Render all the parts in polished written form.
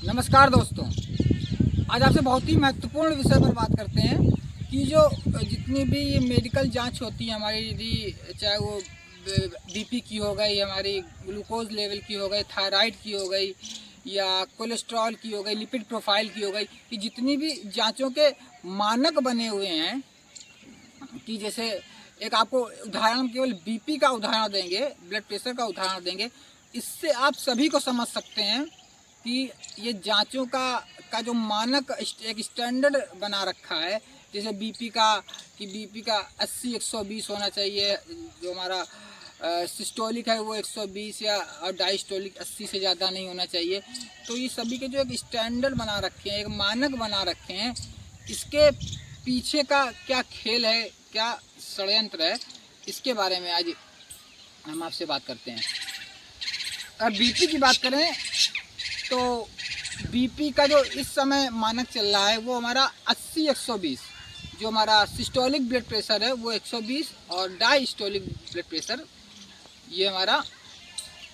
नमस्कार दोस्तों, आज आपसे बहुत ही महत्वपूर्ण विषय पर बात करते हैं कि जो जितनी भी ये मेडिकल जांच होती है हमारी, यदि चाहे वो बीपी की हो गई, हमारी ग्लूकोज लेवल की हो गई, थायराइड की हो गई या कोलेस्ट्रॉल की हो गई, लिपिड प्रोफाइल की हो गई, कि जितनी भी जांचों के मानक बने हुए हैं, कि जैसे एक आपको उदाहरण केवल बीपी का उदाहरण देंगे, ब्लड प्रेशर का उदाहरण देंगे, इससे आप सभी को समझ सकते हैं कि ये जांचों का जो मानक एक स्टैंडर्ड बना रखा है। जैसे बीपी का 80 120 होना चाहिए, जो हमारा सिस्टोलिक है वो 120 या और डायस्टोलिक 80 से ज़्यादा नहीं होना चाहिए। तो ये सभी के जो एक स्टैंडर्ड बना रखे हैं, एक मानक बना रखे हैं, इसके पीछे का क्या खेल है, क्या षड्यंत्र है, इसके बारे में आज हम आपसे बात करते हैं। और बीपी की बात करें तो बीपी का जो इस समय मानक चल रहा है वो हमारा 80 120, जो हमारा सिस्टोलिक ब्लड प्रेशर है वो 120 और डायस्टोलिक ब्लड प्रेशर ये हमारा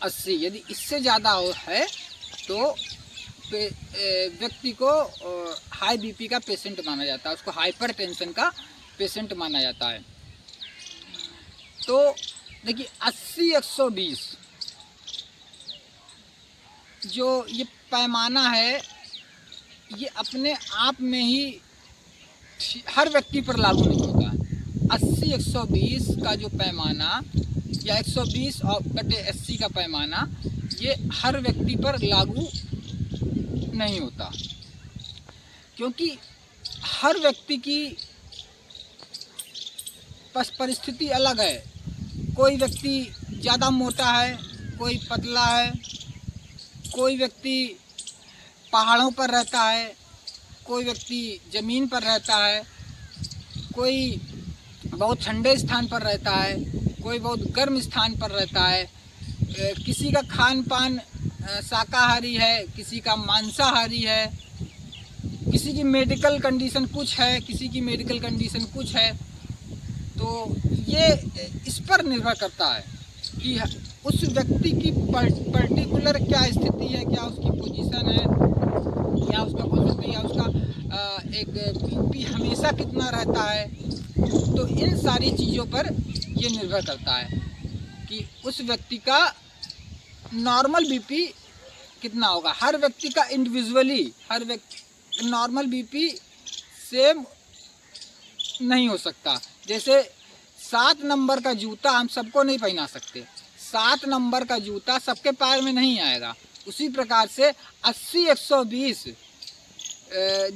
80। यदि इससे ज़्यादा है तो व्यक्ति को हाई बीपी का पेशेंट माना जाता है, उसको हाइपरटेंशन का पेशेंट माना जाता है। तो देखिए 80 120 जो ये पैमाना है, ये अपने आप में ही हर व्यक्ति पर लागू नहीं होता है। 80 120 का जो पैमाना या 120 और बटे 80 का पैमाना ये हर व्यक्ति पर लागू नहीं होता, क्योंकि हर व्यक्ति की परिस्थिति अलग है। कोई व्यक्ति ज़्यादा मोटा है, कोई पतला है, कोई व्यक्ति पहाड़ों पर रहता है, कोई व्यक्ति ज़मीन पर रहता है, कोई बहुत ठंडे स्थान पर रहता है, कोई बहुत गर्म स्थान पर रहता है। किसी का खान पान शाकाहारी है, किसी का मांसाहारी है, किसी की मेडिकल कंडीशन कुछ है, किसी की मेडिकल कंडीशन कुछ है। तो ये इस पर निर्भर करता है कि उस व्यक्ति की पर्टिकुलर क्या स्थिति है, क्या उसकी पोजीशन है, या उसका बोल सकते हैं या उसका एक बीपी हमेशा कितना रहता है। तो इन सारी चीज़ों पर ये निर्भर करता है कि उस व्यक्ति का नॉर्मल बीपी कितना होगा। हर व्यक्ति का इंडिविजुअली हर व्यक्ति नॉर्मल बीपी सेम नहीं हो सकता। जैसे 7 नंबर का जूता हम सबको नहीं पहना सकते, 7 नंबर का जूता सबके पैर में नहीं आएगा। उसी प्रकार से 80 120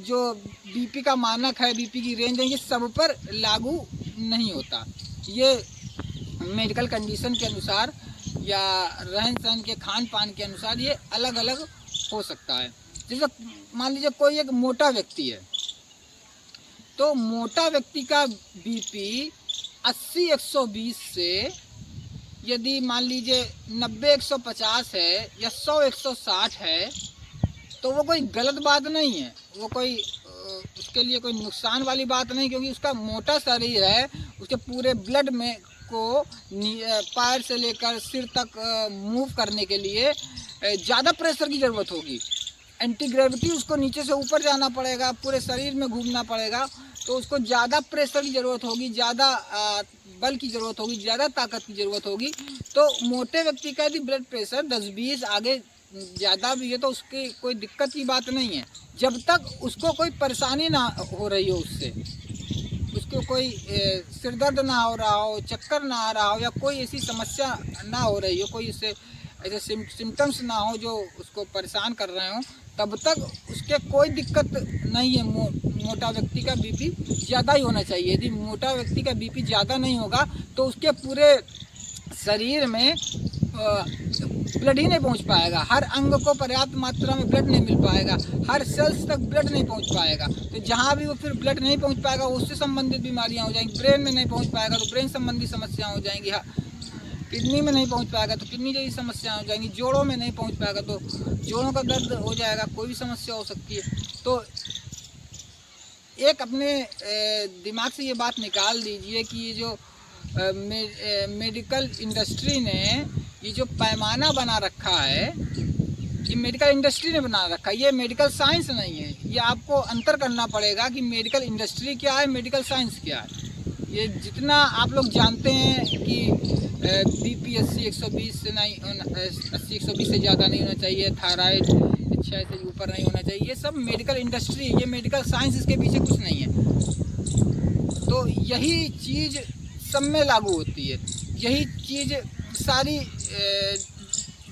जो बीपी का मानक है, बीपी की रेंज है, ये सब पर लागू नहीं होता। ये मेडिकल कंडीशन के अनुसार या रहन सहन के खान पान के अनुसार ये अलग अलग हो सकता है। जैसे मान लीजिए कोई एक मोटा व्यक्ति है, तो मोटा व्यक्ति का बीपी 80 120 से यदि मान लीजिए 90 150 है या 100 160 है, तो वो कोई गलत बात नहीं है, वो कोई उसके लिए कोई नुकसान वाली बात नहीं, क्योंकि उसका मोटा शरीर है, उसके पूरे ब्लड में को पैर से लेकर सिर तक मूव करने के लिए ज़्यादा प्रेशर की ज़रूरत होगी। एंटी ग्रेविटी उसको नीचे से ऊपर जाना पड़ेगा, पूरे शरीर में घूमना पड़ेगा, तो उसको ज़्यादा प्रेशर की ज़रूरत होगी, ज़्यादा बल की ज़रूरत होगी, ज़्यादा ताकत की ज़रूरत होगी। तो मोटे व्यक्ति का यदि ब्लड प्रेशर 10-20 आगे ज़्यादा भी है तो उसकी कोई दिक्कत की बात नहीं है, जब तक उसको कोई परेशानी ना हो रही हो, उससे उसको कोई सिर दर्द ना हो रहा हो, चक्कर ना आ रहा हो, या कोई ऐसी समस्या ना हो रही हो, कोई इससे ऐसे सिम्टम्स ना हो जो उसको परेशान कर रहे हों, तब तक उसके कोई दिक्कत नहीं है। मोटा व्यक्ति का बीपी ज़्यादा ही होना चाहिए। यदि मोटा व्यक्ति का बीपी ज़्यादा नहीं होगा तो उसके पूरे शरीर में ब्लड ही नहीं पहुंच पाएगा, हर अंग को पर्याप्त मात्रा में ब्लड नहीं मिल पाएगा, हर सेल्स तक ब्लड नहीं पहुंच पाएगा। तो जहां भी वो फिर ब्लड नहीं पहुंच पाएगा उससे संबंधित बीमारियां हो जाएंगी। ब्रेन में नहीं पहुंच पाएगा तो ब्रेन संबंधी समस्याएं हो जाएंगी, किडनी में नहीं पहुंच पाएगा तो किडनी जैसी समस्याएं हो जाएंगी, जोड़ों में नहीं पहुंच पाएगा तो जोड़ों का दर्द हो जाएगा, कोई भी समस्या हो सकती है। तो एक अपने दिमाग से ये बात निकाल दीजिए कि ये जो मेडिकल इंडस्ट्री ने ये जो पैमाना बना रखा है ये मेडिकल इंडस्ट्री ने बना रखा है, ये मेडिकल साइंस नहीं है। ये आपको अंतर करना पड़ेगा कि मेडिकल इंडस्ट्री क्या है, मेडिकल साइंस क्या है। ये जितना आप लोग जानते हैं कि बीपी 80-120 से नहीं, 80-120 से ज़्यादा नहीं होना चाहिए, थायराइड 6 से ऊपर नहीं होना चाहिए, ये सब मेडिकल इंडस्ट्री है, ये मेडिकल साइंस, इसके पीछे कुछ नहीं है। तो यही चीज़ सब में लागू होती है, यही चीज़ सारी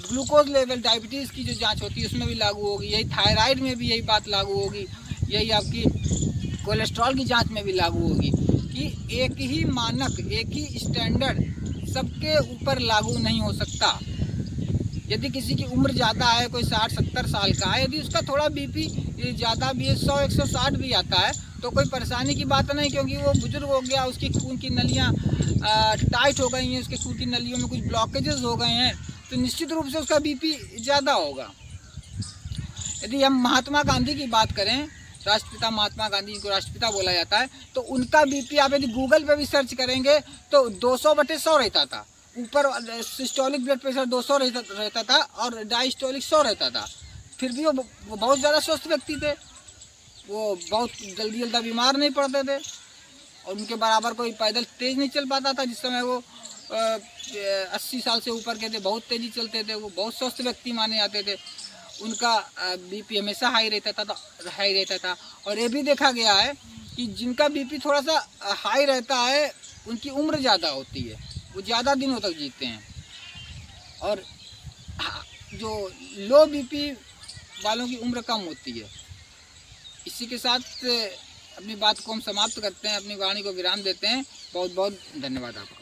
ग्लूकोज लेवल, डायबिटीज़ की जो जांच होती है उसमें भी लागू होगी, यही थायराइड में भी यही बात लागू होगी, यही आपकी कोलेस्ट्रॉल की जांच में भी लागू होगी कि एक ही मानक, एक ही स्टैंडर्ड सबके ऊपर लागू नहीं हो सकता। यदि किसी की उम्र ज़्यादा है, कोई 60-70 साल का है, यदि उसका थोड़ा बीपी ज़्यादा भी है, 100-160 भी आता है, तो कोई परेशानी की बात नहीं, क्योंकि वो बुजुर्ग हो गया, उसकी खून की नलियाँ टाइट हो गई हैं, उसके खून की नलियों में कुछ ब्लॉकेजेस हो गए हैं, तो निश्चित रूप से उसका बीपी ज़्यादा होगा। यदि हम महात्मा गांधी की बात करें, राष्ट्रपिता महात्मा गांधी, जिनको राष्ट्रपिता बोला जाता है, तो उनका बीपी आप यदि गूगल पे भी सर्च करेंगे तो 200/100 रहता था। ऊपर सिस्टोलिक ब्लड प्रेशर 200 रहता था और डायस्टोलिक 100 रहता था। फिर भी वो बहुत ज़्यादा स्वस्थ व्यक्ति थे, वो बहुत जल्दी बीमार नहीं पड़ते थे, और उनके बराबर कोई पैदल तेज़ नहीं चल पाता था। जिस समय वो 80 साल से ऊपर के थे, बहुत तेज़ी चलते थे, वो बहुत स्वस्थ व्यक्ति माने जाते थे। उनका बीपी हमेशा हाई रहता था। और ये भी देखा गया है कि जिनका बीपी थोड़ा सा हाई रहता है उनकी उम्र ज़्यादा होती है, वो ज़्यादा दिनों तक जीते हैं। और जो लो बीपी वालों की उम्र कम होती है। इसी के साथ अपनी बात को हम समाप्त करते हैं, अपनी वाणी को विराम देते हैं। बहुत बहुत धन्यवाद आपका।